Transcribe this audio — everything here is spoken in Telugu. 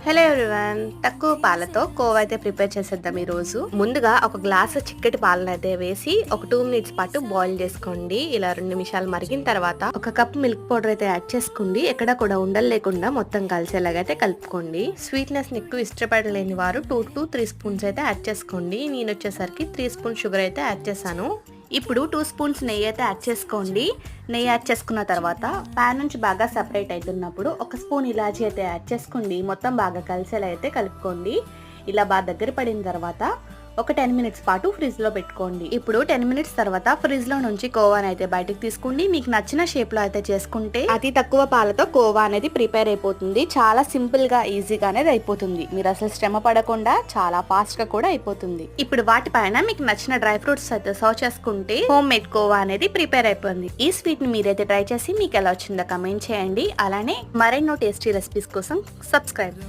హలో ఎవ్రీవన్, తక్కువ పాలతో కోవా అయితే ప్రిపేర్ చేసేద్దాం. ఈ రోజు ముందుగా ఒక గ్లాస్ చిక్కటి పాలను అయితే వేసి ఒక 2 మినిట్స్ పాటు బాయిల్ చేసుకోండి. ఇలా 2 నిమిషాలు మరిగిన తర్వాత ఒక కప్ మిల్క్ పౌడర్ అయితే యాడ్ చేసుకోండి. ఎక్కడ కూడా ఉండలు లేకుండా మొత్తం కలిసేలాగైతే కలుపుకోండి. స్వీట్నెస్ ని ఎక్కువ ఇష్టపడలేని వారు 2 to 3 స్పూన్స్ అయితే యాడ్ చేసుకోండి. నేను వచ్చేసరికి 3 స్పూన్ షుగర్ అయితే యాడ్ చేశాను. ఇప్పుడు 2 స్పూన్స్ నెయ్యి అయితే యాడ్ చేసుకోండి. నెయ్యి యాడ్ చేసుకున్న తర్వాత ప్యాన్ నుంచి బాగా సెపరేట్ అవుతున్నప్పుడు ఒక స్పూన్ ఇలాచీ అయితే యాడ్ చేసుకోండి. మొత్తం బాగా కలిసేలా అయితే కలుపుకోండి. ఇలా బాగా దగ్గర పడిన తర్వాత ఒక 10 మినిట్స్ పాటు ఫ్రిడ్జ్ లో పెట్టుకోండి. ఇప్పుడు 10 మినిట్స్ తర్వాత ఫ్రిడ్జ్ లో నుంచి కోవాని అయితే బయటకు తీసుకోండి. మీకు నచ్చిన షేప్ లో అయితే చేసుకుంటే అతి తక్కువ పాలతో కోవా అనేది ప్రిపేర్ అయిపోతుంది. చాలా సింపుల్ గా ఈజీగా అనేది అయిపోతుంది. మీరు అసలు శ్రమ పడకుండా చాలా ఫాస్ట్ గా కూడా అయిపోతుంది. ఇప్పుడు వాటిపైన మీకు నచ్చిన డ్రై ఫ్రూట్స్ అయితే సర్వ్ చేసుకుంటే హోమ్ మేడ్ కోవా అనేది ప్రిపేర్ అయిపోయింది. ఈ స్వీట్ ని మీరైతే ట్రై చేసి మీకు ఎలా వచ్చిందో కమెంట్ చేయండి. అలానే మరెన్నో టేస్టీ రెసిపీస్ కోసం సబ్స్క్రైబ్.